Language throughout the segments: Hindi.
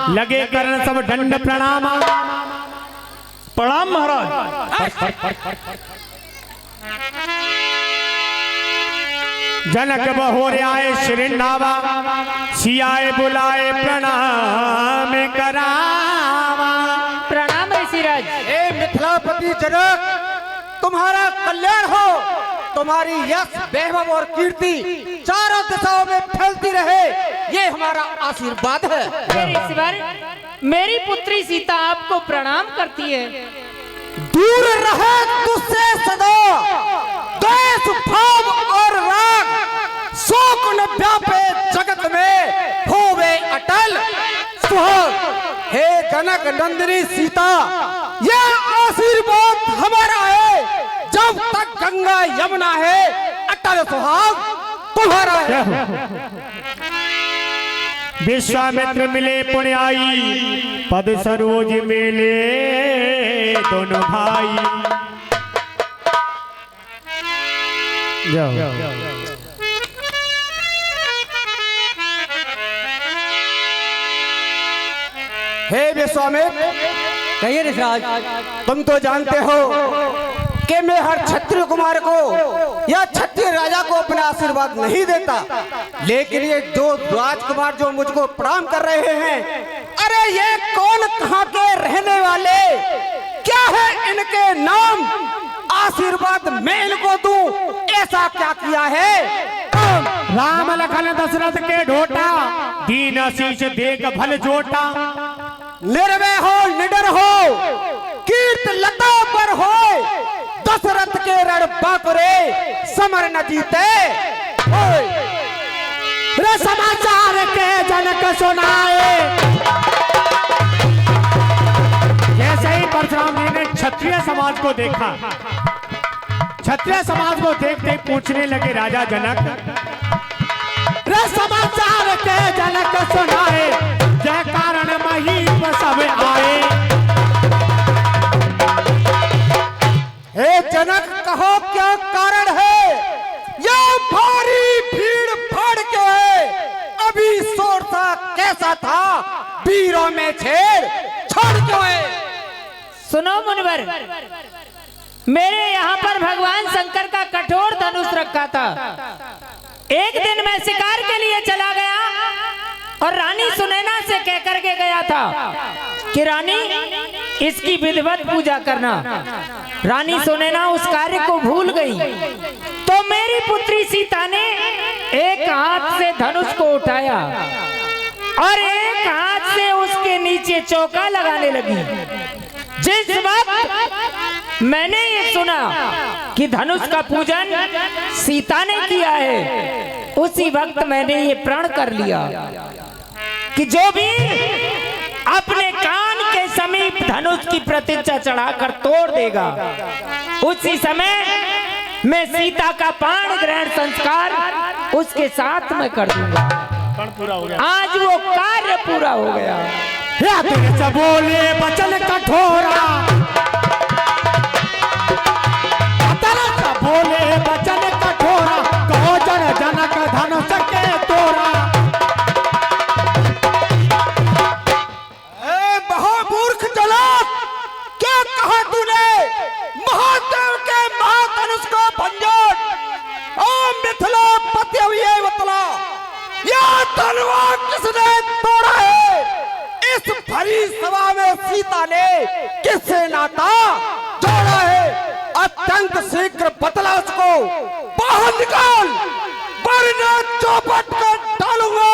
लगे करन सब दंड प्रणाम। प्रणाम महाराज। जनक बहोरे आए श्रृंदावा, सियाए बुलाए प्रणाम करावा। प्रणाम ऋषिराज। हे मिथिलापति जनक, तुम्हारा कल्याण हो। तुम्हारी यश वैभव और कीर्ति चारों दिशाओं में फैलती रहे, ये हमारा आशीर्वाद है। ऋषिवर, मेरी पुत्री सीता आपको प्रणाम करती है। दूर रहे तुझसे सदा द्वेष, भाव और राग, शोक न व्यापे जगत में होवे अटल सुहाग। हे जनक नंदिनी सीता, यह आशीर्वाद हमारा है। जब तक गंगा यमुना है, अटल सुहाग तुम्हारा है। विश्वामित्र मिले पुण्याई, पद सरोज मिले दोनों भाई। हे विश्वामित्र, कहिए ऋषिराज, तुम तो जानते हो कि मैं हर क्षत्रिय कुमार को या क्षत्रिय राजा को अपना आशीर्वाद नहीं देता, लेकिन ये दो राजकुमार जो मुझको प्रणाम कर रहे हैं, अरे ये कौन, कहाँ के रहने वाले, क्या है इनके नाम, आशीर्वाद मैं इनको दूं, ऐसा क्या किया है? राम लखन दशरथ के ढोटा, दीन आशीष देख भल जोटा। निर्भय हो, निडर हो, कीर्त लता पर हो, दशरथ के रण बाकुरे समर न जीते। रे समाचार के जनक सुनाए। जैसे ही परशुराम जी ने क्षत्रिय समाज को देखा, क्षत्रिय समाज को देखते ही पूछने लगे राजा जनक, रे समाचार के जनक सुनाए, जय कारण महीप सब आए। हे जनक, कहो क्या कारण है? यह भारी भीड़ फाड़ के है, अभी शोर सा कैसा था, वीरों में छेड़ छोड़ क्यों है? सुनो मुनिवर, मेरे यहाँ पर भगवान शंकर का कठोर धनुष रखा था। एक दिन मैं शिकार के लिए चला गया और रानी सुनैना से कह करके गया था कि रानी इसकी विधिवत पूजा करना। रानी सुनैना उस कार्य को भूल गई, तो मेरी पुत्री सीता ने एक हाथ से धनुष को उठाया और एक हाथ से उसके नीचे चौका लगाने लगी। जिस वक्त मैंने ये सुना कि धनुष का पूजन सीता ने किया है, उसी वक्त मैंने ये प्रण कर लिया कि जो भी अपने कान के समीप धनुष की प्रतिज्ञा चढ़ाकर तोड़ देगा, उसी समय मैं सीता का प्राण ग्रहण संस्कार उसके साथ में कर दूंगा। पूरा हो गया। आज वो कार्य पूरा हो गया। बोले बचन कठोरा, बोले बचन कठोरा, कहो जन जनक धनुष के तोरा। महामूर्ख जनक, क्या कहा तूने? महादेव के महाधनुष को भंजन, ओ मिथिलापति ये बतला, यह तलवार किसने तोड़ा है? इस भरी सभा में सीता ने किससे नाता जोड़ा है? अत्यंत शीघ्र बतला उसको, बाहर निकाल, वरना चौपट कर डालूंगा।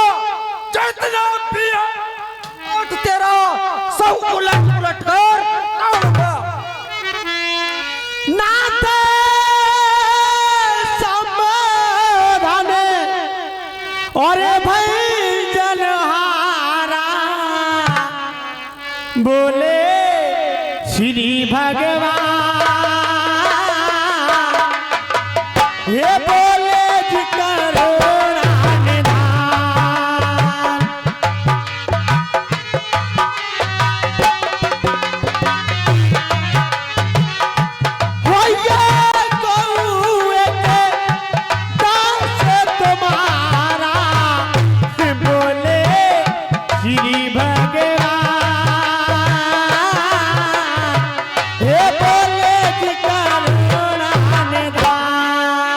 जितना भी है तेरा सब उलट उलट कर डालूंगा। नाते समाधाने और भाई जनहारा, बोले श्री भगवान, ये बोले जी करुणा निधान। बोले श्री भगवान। लगे हे बोले जी करुणा निधान।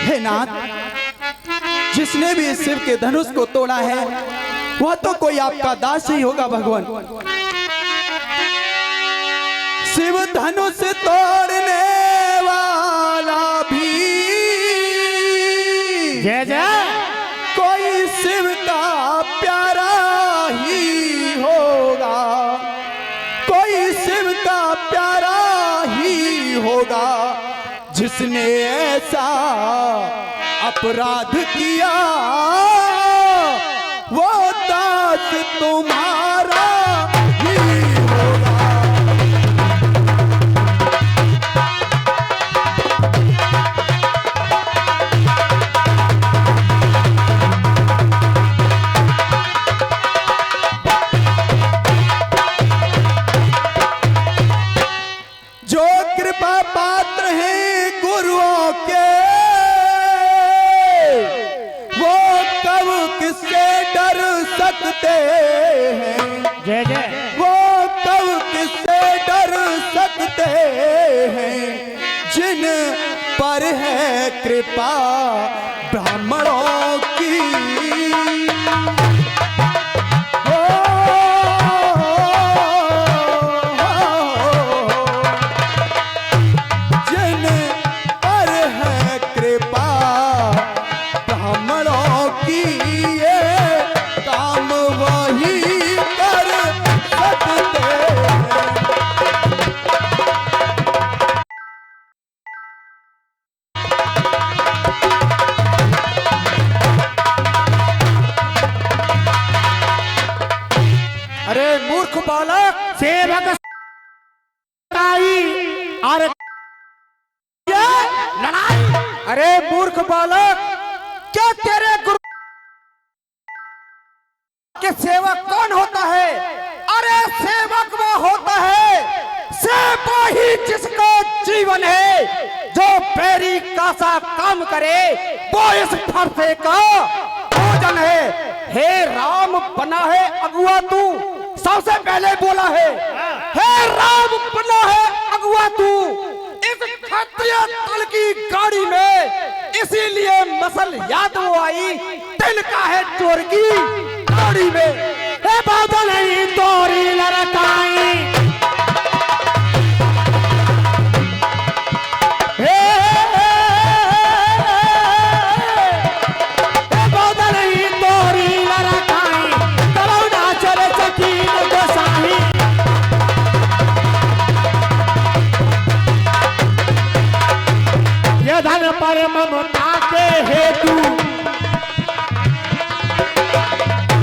हे नाथ, जिसने भी इस शिव के धनुष को तोड़ा है वह तो कोई आपका दास ही होगा भगवान। शिव धनुष तोड़ने वाला भी जय जय कोई शिव का प्यारा ही होगा, कोई शिव का प्यारा ही होगा। जिसने ऐसा अपराध किया वो दास तुम्हारा ही होगा। जो कृपा पात्र हैं गुरुओं के वो कब किससे डर सकते हैं, जय जय वो कब किससे डर सकते हैं। जिन पर है कृपा ब्राह्मणों की जिन पर है कृपा ब्राह्मणों की ये काम वही कर सकते हैं। अरे मूर्ख बालक, सेवक आई और लड़ाई। अरे मूर्ख बालक, क्या तेरे गुरु के सेवक कौन होता है? अरे सेवक वो होता है सेवा ही जिसका जीवन है। जो पैरी का सा काम करे वो इस फरसे का भोजन है। हे राम बना है अगुआ तू, सबसे पहले बोला है हे राम बना है अगुआ तू इस क्षत्रिय दल की गाड़ी में। इसीलिए मसल याद वो आई दिल का है चोर की गाड़ी में। हे बादल ही तोरी लड़काई हे बादल ही तोरी लड़काई करुणा चले सकीन गोसाई। ये धन पर ममता के हेतु,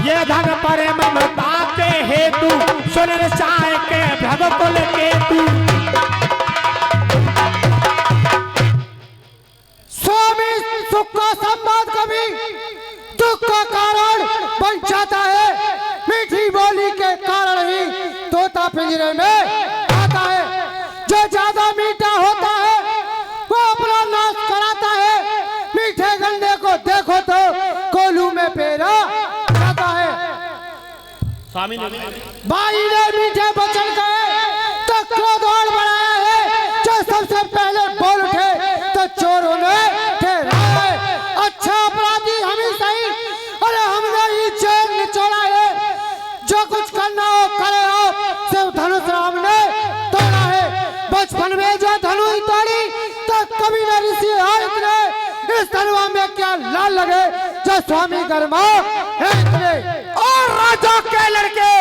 ये धन पर ममता के हेतु सुन चाय के भगकुल केतु। स्वामी सुख का संवाद कभी दुख का कारण बन जाता है। मीठी बोली के कारण ही तोता पिंजरे में आता है। जो ज्यादा मीठा होता है वो अपना नाश कराता है। मीठे गंडे को देखो तो कोलू में पेरा जाता है। स्वामी ने भाई ने मीठे बचन कहे तो क्रोध और बढ़ाया है। जो सबसे पहले बोल उठे तो चोरों ने ठहराया है। अच्छा अपराधी हम ही सही, अरे हमने ही जेल निचोड़ा है। जो कुछ करना हो करे हो, सिर्फ धनुष राम ने तोड़ा है। बचपन में जो धनु ही तोड़ी तो कभी न ऋषि हारित ने इस धनुआ में क्या लाल लगे जो स्वामी कर्मा है इतने। और राजा के लड़के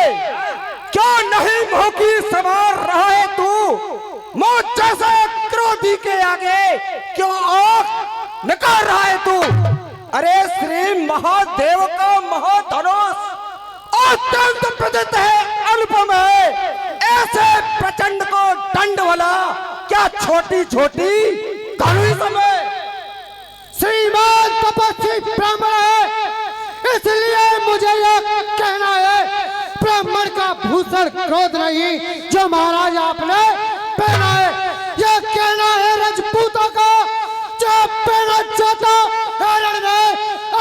क्यों नहीं मुंह की संवार रहा है तू? मौत जैसे क्रोधी के आगे क्यों आंख निकाल रहा है तू? अरे श्री महादेव का महाधनुष अत्यंत प्रदत्त है, अनुपम है। ऐसे प्रचंड को दंड वाला क्या छोटी छोटी धनुष समय श्रीमान तपस्वी ब्राह्मण है। इसलिए मुझे यह कहना है ब्राह्मण का भूषण क्रोध नहीं जो महाराज आपने पहना है। यह कहना है राजपूतों का जो पहना चाहता हरण ने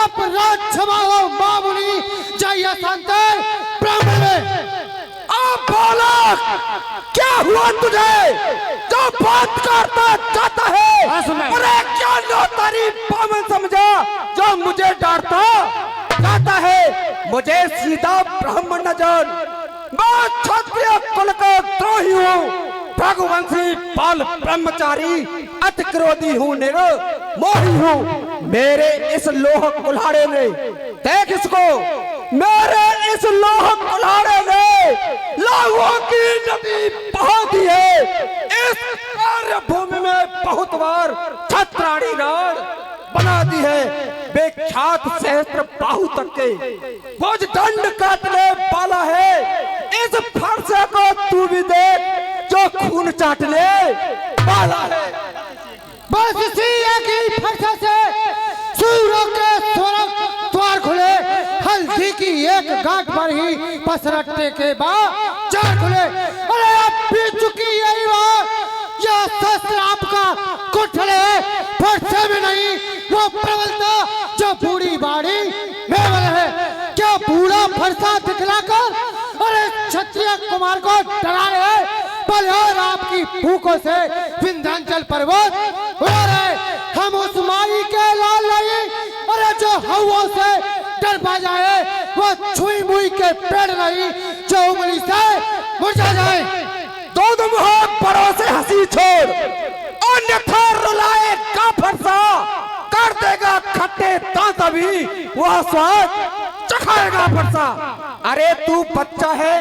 अपराध क्षमा हो मामूली जय बालक, क्या हुआ तुझे जो बात करता चाहता है? अरे क्या नौतारी पावन समझा जो मुझे डांटता चाहता है? मुझे सीधा ब्राह्मण न जान, मैं क्षत्रिय कुल का द्रोही हूँ, भगवंशी बाल ब्रह्मचारी, अति क्रोधी हूँ, मोही हूँ। मेरे इस लोह कुल्हाड़े ने, देख इसको, मेरे इस लोह कुल्हाड़े ने लाखों की नदी बहा दी है। इस कार्य भूमि में बहुत बार छत्राणी राण बना दी है। बेख्यात सहस्त्र बाहु तक के भुज दंड काटने वाला है। इस फरसे को तू भी देख जो खून चाटने वाला है। बस इसी एक ही फरसे से सूरों के स्वर्ग द्वार खुले। हल्दी की एक गांठ पर ही पसरटने के बाद चार खुले। अरे अब बीत चुकी यही बात, यह शस्त्र आपका कुठले फरसे में नहीं, वो प्रबलता जो बूढ़ी बाड़ी में बल है। क्या बूढ़ा फरसा दिखलाकर अरे क्षत्रिय कुमार को डरा रहे? बल और आपकी भूखों से विंध्याचल पर्वत उड़ा रहे। हम उस माई के लाल नहीं, अरे जो हवा से डर पा जाए, वो छुई मुई के पेड़ नहीं जो उंगली से मुरझा जाए। दो तुम हो परों से हंसी छोड़, अन्यथा रुलाए का फरसा कर देगा खट्टे दांत, भी वह स्वाद चखाएगा फरसा। अरे तू बच्चा है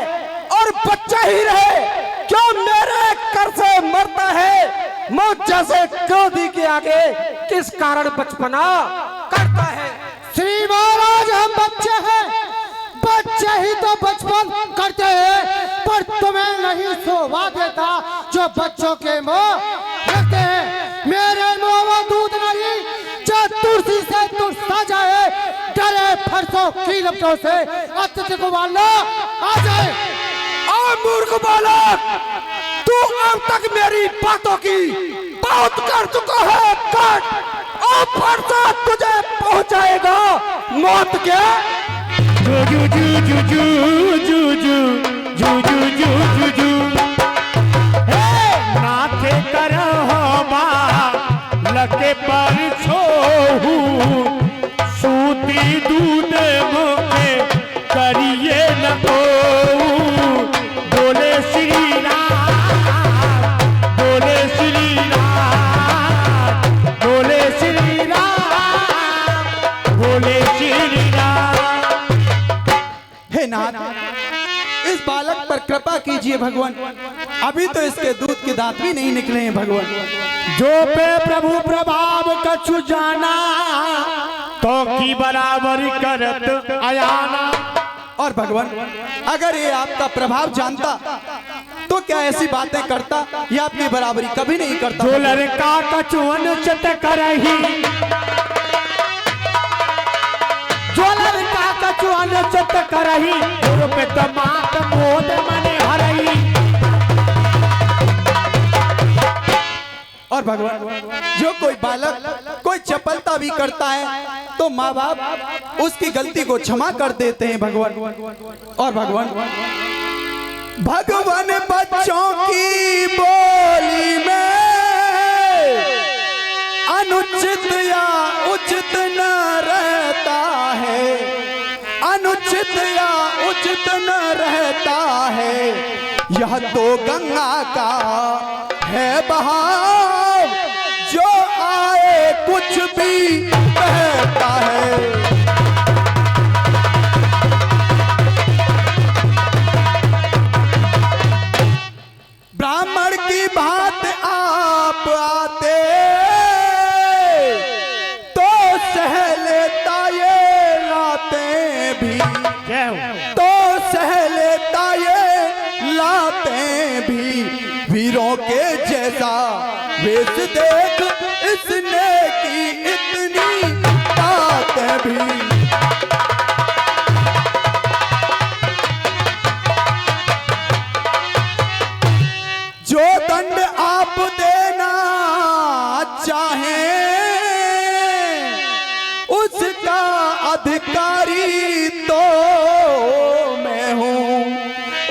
और बच्चा ही रहे, क्यों मेरे कर से मरता है? मौत जैसे क्रोधी के आगे किस कारण बचपना करता है? श्री महाराज, हम बच्चे हैं, बच्चे ही तो बचपन करते हैं, पर तुम्हें नहीं शोभा देता जो बच्चों के मुंह रखते हैं। मेरे मुंह में दूध नहीं जो तुलसी से तुलसा जाए। डरे फरसों की लपटों से अतिथि को मारना आ जाए। मूर्ख बालक, तू अब तक मेरी बातों की बहुत कर चुका है काट, और फरसा तुझे पहुंचाएगा मौत के। जू जू जू जू जू जू जू जू जू जू जू नाथे करहो बा लके पर छोहू, सूती दूध मुखे करिए न को। बोले श्री राम, बोले श्री राम, बोले श्री राम, बोले श्री राम। हे नाथ, इस बालक पर कृपा कीजिए भगवान, अभी तो इसके दूध के दांत भी नहीं निकले हैं भगवान। जो पे प्रभु प्रभाव कछु जाना, तो की बराबरी करत अयाना। और भगवान, अगर ये आपका प्रभाव जानता तो क्या ऐसी बातें करता? ये आपकी बराबरी कभी नहीं करता। जो लड़का कछु अनुचित करही, जो लड़का कछु अनुचित करही, पे तो मात मोद मने हरही। और भगवान, जो कोई बालक कोई चपलता भी करता है तो माँ बाप उसकी गलती को क्षमा कर देते हैं भगवान। और भगवान, भगवान बच्चों की बोली में अनुचित या उचित न रहता है, अनुचित या उचित न रहता है। यह तो गंगा का है बहाव, जो आए कुछ भी कहता है। ब्राह्मण की बात आप आते तो सह लेता ये लाते भी, तो सह लेता ये लाते भी। वीरों के जैसा वेश देख इसने की इतनी बातें भी। जो दंड आप देना चाहें उसका अधिकारी तो मैं हूं,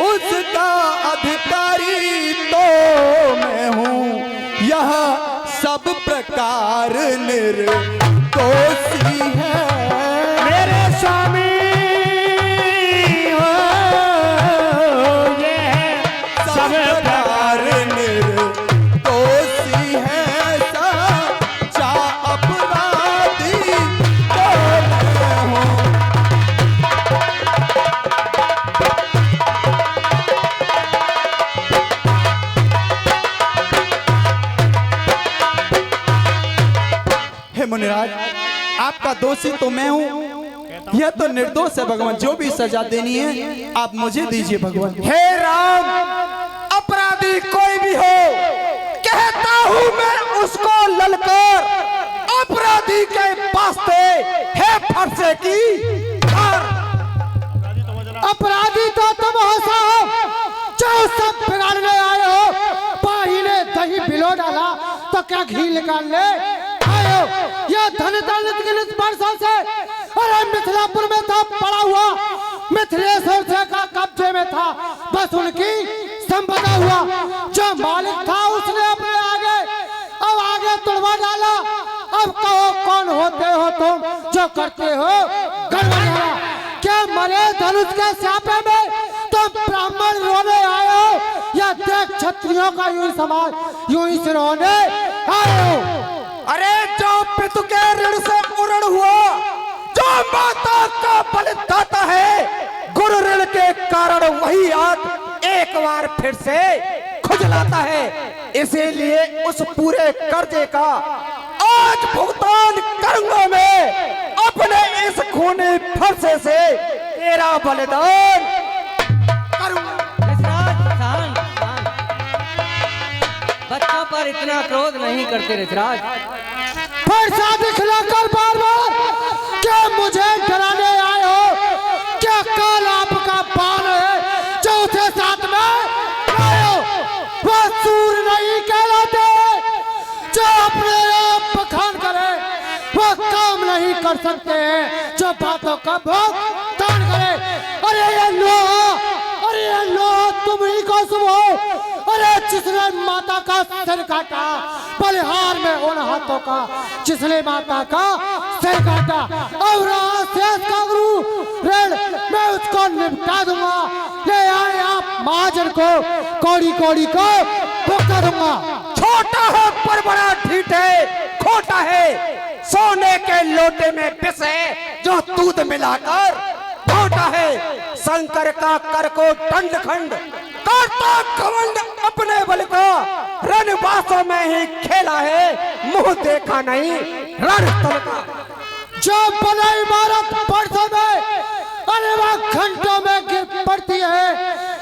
उसका अधिकारी प्रकार निर्दोषी है। मेरे स्वामी हो ये सब प्रकार निर्दोषी है, सच्चा अपराधी तो मैं हूँ। हे मुनिराज, आपका दोषी तो मैं हूँ, यह तो निर्दोष है भगवान। जो भी सजा देनी है आप मुझे दीजिए भगवान। हे राम, अपराधी कोई भी हो, कहता हूँ मैं उसको ललकार अपराधी के वास्ते है फरसे की धार। अपराधी तो तुम हो साहब, जो सब बिगाड़ने आए हो। पाही ने दही बिलो डाला तो क्या घी निकालने आए हो? यह धन दौलत के लिए वर्षों से अरे मिथिलापुर में था पड़ा हुआ, मिथिलेश्वर से का कब्जे में था, बस उनकी संपदा हुआ। जो मालिक था उसने अपने आगे तुड़वा डाला। अब कहो कौन होते हो तुम जो करते हो गड़बड़ डाला? क्या मरे धनुष के स्यापे में तुम ब्राह्मण रोने आए हो, या देख क्षत्रियों का यूं समाज यूं ही सिरोने आए हो? अरे जो पितु के ऋण से उरण हुआ, जो माता का बलिदाता है, गुरु ऋण के कारण वही आज एक बार फिर से खुजलाता है। इसीलिए उस पूरे कर्जे का आज भुगतान करूंगा मैं अपने इस खूनी फरसे से। तेरा बलिदान करूंगा। बच्चों पर इतना क्रोध नहीं करते ऋषराज। फरसा दिखलाकर बार बार क्या मुझे डराने आए हो? क्या काल आपका बाण है जो उसे साथ में लाए हो? वह सूर नहीं कहलाते, जो अपने आप बखान करे। वह काम नहीं कर सकते हैं जो बातों का भुगतान करे। अरे ये लोहा, अरे ये लोहा तुम ही को शुभ हो। अरे जिसने माता का सिर काटा, बलिहार में उन हाथों का जिसने माता का सिर काटा। अब रहा शेष का गुरु ऋण, मैं उसको निपटा दूंगा। ले आए आप महाजन को, कौड़ी कौड़ी को भुगता दूंगा। छोटा है पर बड़ा ढीठ है, खोटा है सोने के लोटे में पिसे जो दूध मिलाकर घोटा है। शंकर का कर को दंड खंड करता घमंड, अपने बल को रणवासों में ही खेला है, मुंह देखा नहीं रणस्थल का। जो बना इमारत परसों में, अरे वह घंटों में गिर पड़ती है।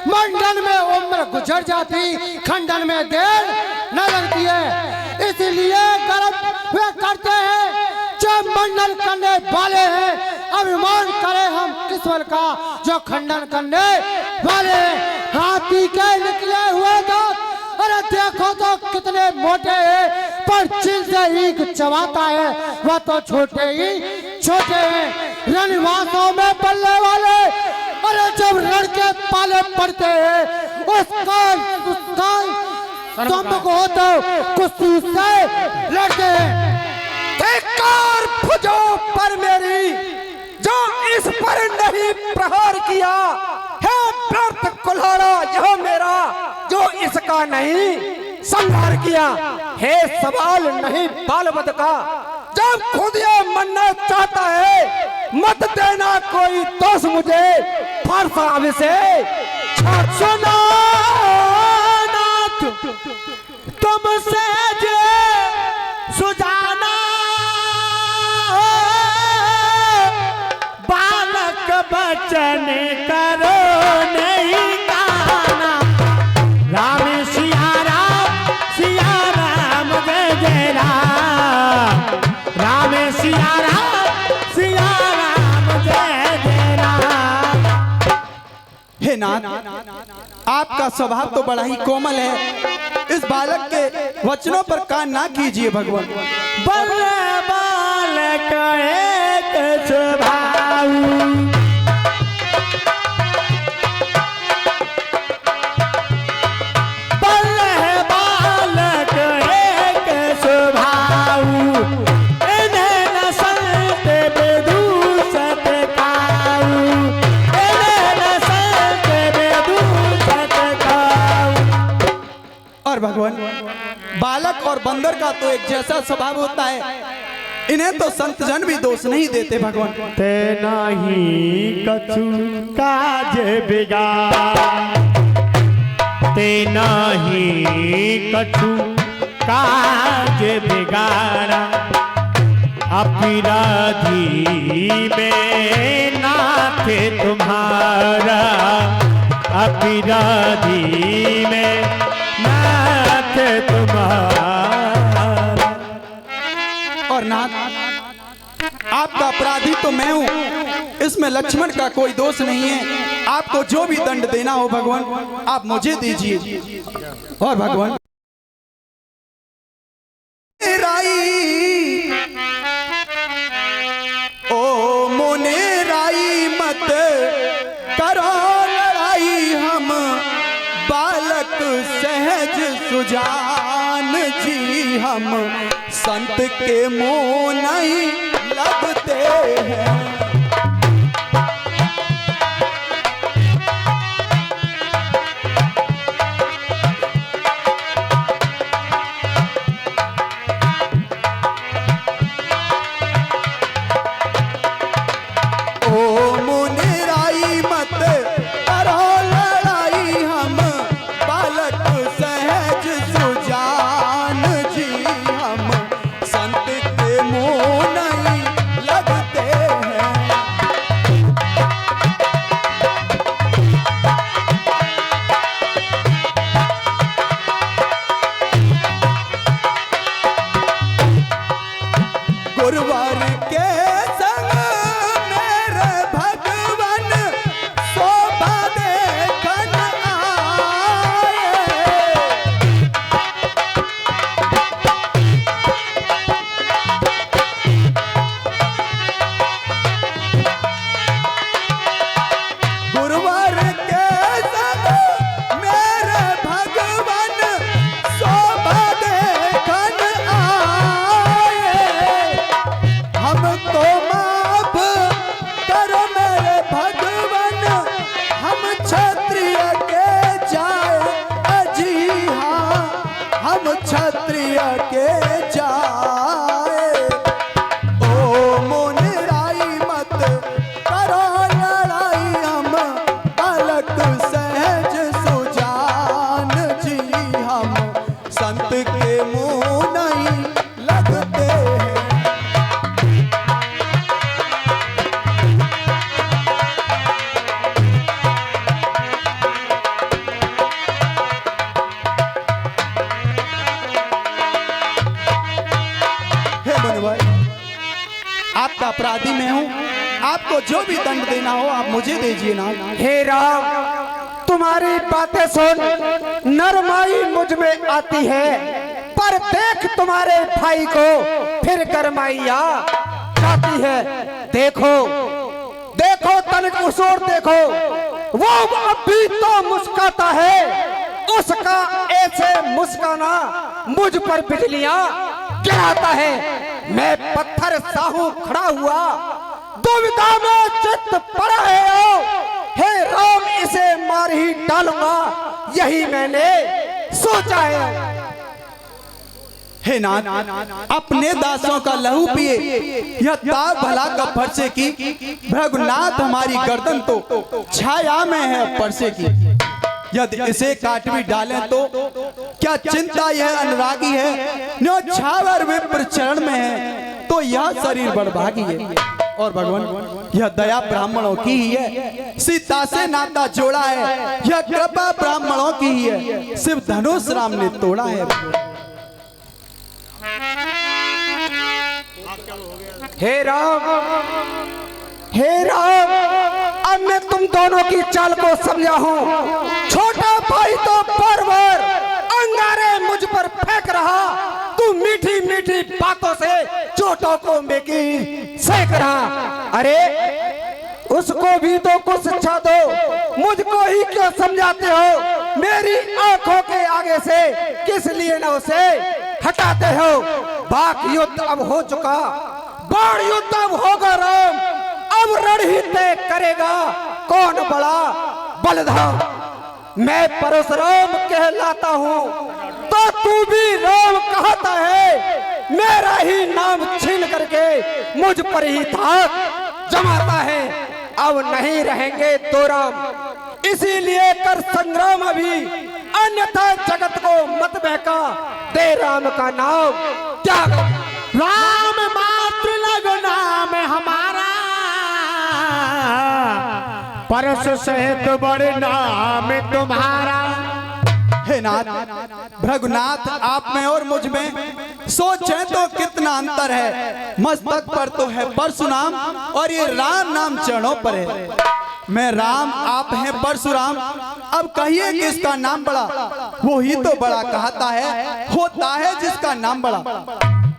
मंडन में उम्र गुजर जाती, खंडन में देर न लगती है। इसलिए गर्व वे करते हैं जो मंडन करने वाले हैं। अभिमान करें हम किस्वर का जो खंडन करने वाले हैं। हाथी के निकले हुए दांत, अरे देखो तो कितने मोटे हैं, पर जिनसे ईख चबाता है वह तो छोटे ही छोटे हैं। रणवासों में पलने वाले, अरे जब रण के पाले पड़ते हैं उसका तुम को तो कुश्ती से लड़ते हैं। धिक्कार भुजो पर मेरी, जो इस पर नहीं प्रहार किया है। व्यर्थ कुल्हाड़ा यह मेरा, जो इसका नहीं संहार किया है। सवाल नहीं बाल बद का, जब खुद ये मनना चाहता है, मत देना कोई दोष मुझे फरसा से। सुनो नाथ तुमसे जे सुजाना हो, बालक बचन करो नहीं गाना। राम सिया राम जय जय राम। राम सिया राम जय जय राम। हे नाथ, आपका स्वभाव तो बड़ा ही कोमल है, इस बालक के वचनों पर कान ना कीजिए भगवान। बालक एक स्वभाव, बालक एक स्वभाव। भगवान, बालक और बंदर का तो एक जैसा स्वभाव होता है, इन्हें तो संत जन भी दोष नहीं देते भगवान। ते नहीं कछु काज बिगाड़, ते नहीं कछु काज बिगाड़ा, अपराधी में नाथ तुम्हारा, अपराधी में नाथ तुम्हारा। और नाथ, आपका अपराधी तो मैं हूं, इसमें लक्ष्मण का कोई दोष नहीं है। आपको जो भी दंड देना हो भगवान आप मुझे दीजिए। और भगवान ओ मोने राई मत करो लड़ाई, हम बालक सहज सुजान जी, हम संत के मुंह नहीं लगते हैं। आपका अपराधी मैं हूँ, आपको जो भी दंड देना हो आप मुझे दीजिए ना। हे राम, तुम्हारी बातें सुन नरमाई मुझ में आती है, पर देख तुम्हारे भाई को फिर गरमाइया जाती है। देखो देखो तनिक उस ओर देखो, वो अभी तो मुस्काता है, उसका ऐसे मुस्काना मुझ पर बिजलियां गिराता है। मैं पत्थर साहू खड़ा हुआ, दुविधा में चित्त पड़ा है। हे राम, इसे मार ही डालूंगा, यही मैंने सोचा है। हे नाथ, अपने दासों का लहू पिए, यह ताप भला का फरसे की। भृगुनाथ हमारी गर्दन तो छाया में है परसे की। यदि इसे काट भी डालें तो क्या चिंता, यह अनुरागी है, न्यो छावर विप्र चरण में है, तो यह शरीर बड़भागी है। और भगवान, यह दया ब्राह्मणों की ही है, सीता से नाता जोड़ा है, यह कृपा ब्राह्मणों की ही है, शिव धनुष राम ने तोड़ा है। हे राम, हे राम, अब मैं तुम दोनों की चाल को समझा हूँ। छोटा भाई तो बार-बार अंगारे मुझ पर फेंक रहा, तू मीठी मीठी बातों से चोटों को मेकी सेक रहा। अरे उसको भी तो कुछ शिक्षा दो, मुझको ही क्यों समझाते हो? मेरी आंखों के आगे से किस लिए न उसे हटाते हो? बाक युद्ध अब हो चुका, बाण युद्ध अब होगा राम, अब रण ही तय करेगा कौन बड़ा बलधाम। मैं परशुराम कहलाता हूँ, तो तो तू भी राम कहता है। मेरा ही नाम छीन करके मुझ पर ही था जमाता है। अब नहीं रहेंगे दो राम, इसीलिए कर संग्राम अभी, अन्यथा जगत को मत बहका। दे राम का नाम त्याग। राम मात्र लगो नाम हमारा, परस सहित बड़े नाम तुम्हारा। हे नाथ, भृगुनाथ आप में और मुझ में सोचें तो कितना अंतर है। मस्तक पर तो है परशुराम और ये राम नाम चरणों पर है। मैं राम, आप हैं परशुराम। अब कहिए किसका नाम बड़ा, वो ही तो बड़ा कहता है, होता है जिसका नाम बड़ा।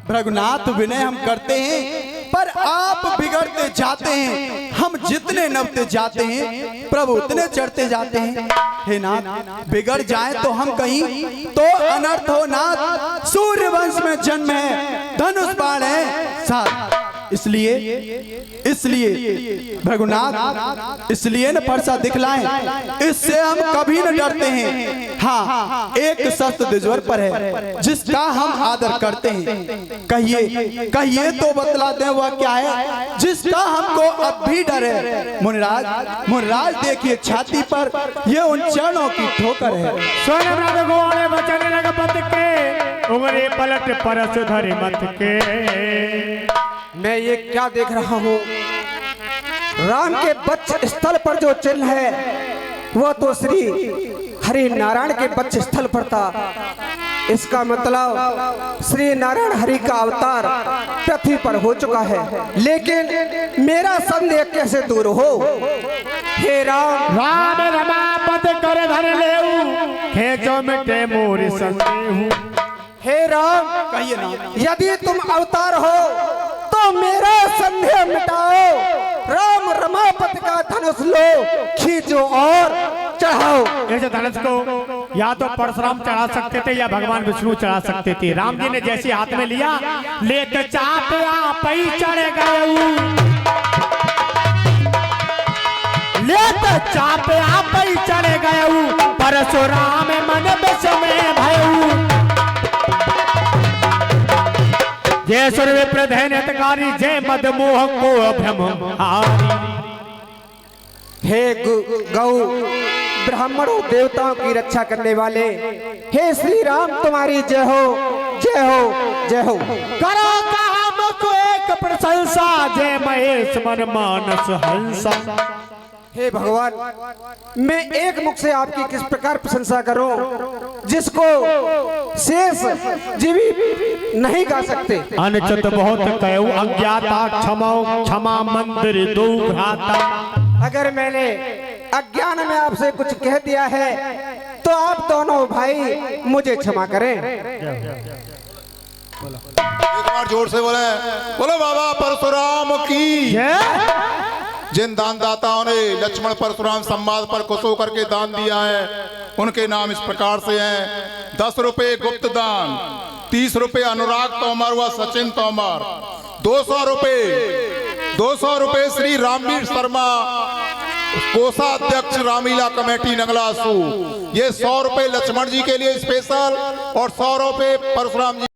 भृगुनाथ विनय हम करते हैं पर आप बिगड़ते जाते हैं। हम जितने नवते जाते हैं प्रभु उतने चढ़ते जाते हैं। हे नाथ, बिगड़ जाए तो हम कहीं तो अनर्थ हो नाथ। सूर्य वंश में जन्म है, धनुष बाण है साथ। इसलिए भृगुनाथ, इसलिए न फरसा दिखलाएं, इससे हम कभी न डरते हैं। हाँ, एक शस्त्र द्विजवर पर है जिसका हम आदर करते हैं। कहिए तो बतला दें वह क्या है जिसका हमको अब भी डर है। मुनिराज देखिए छाती पर ये उन चरणों की ठोकर है। सोनम गोड़े बचन रघुपत के, उंगली पलट परस धरि मत के। मैं ये क्या देख रहा हूँ, राम के वक्ष स्थल पर जो चिन्ह है वह तो श्री हरि नारायण के वक्ष स्थल पर था। इसका मतलब श्री नारायण हरि का अवतार पृथ्वी पर हो चुका है। लेकिन मेरा संदेह कैसे दूर हो। हे राम, राम रमापत कर धर लेऊ, खेचो मिटे मोर संदेहु। हे राम, कहिए ना। यदि तुम अवतार हो तो मेरा संदेह मिटाओ। राम रमापत का धनुष लो, खींचो और चढ़ाओ। ऐसे धनुष को या तो परशुराम चढ़ा सकते थे या भगवान विष्णु चढ़ा सकते थे। राम जी ने जैसे हाथ में लिया, लेकर चाप आप ही चढ़ गए, लेकर चाप आप ही चढ़ गए। परशुराम मन विष में भयऊ, जय सूर्य विप्रधैन हितकारी, जय मदमोह को भ्रम हारी। हे गौ ब्राह्मणों देवताओं की रक्षा करने वाले, हे श्री राम तुम्हारी जय हो, जय हो, जय हो। करो काम को एक प्रशंसा, जय महेश मन मानस हंसा। हे भगवान, मैं एक मुख से आपकी किस प्रकार प्रशंसा करूं जिसको शेष जीवित नहीं गा सकते। अनुचित बहुत कहू अज्ञाता, क्षमा मंदिर दो भ्राता। अगर मैंने अज्ञान में आपसे कुछ कह दिया है तो आप दोनों भाई मुझे क्षमा करें। एक बार जोर से बोले, बोलो बाबा परशुराम की। जिन दानदाताओं ने लक्ष्मण परशुराम संवाद पर खुश होकर के दान दिया है उनके नाम इस प्रकार से हैं। 10 रुपए गुप्त दान, 30 रुपए अनुराग तोमर व सचिन तोमर, 200 रुपए श्री रामवीर शर्मा कोषाध्यक्ष रामलीला कमेटी नगलासू। ये 100 रुपए लक्ष्मण जी के लिए स्पेशल और 100 रुपए परशुराम जी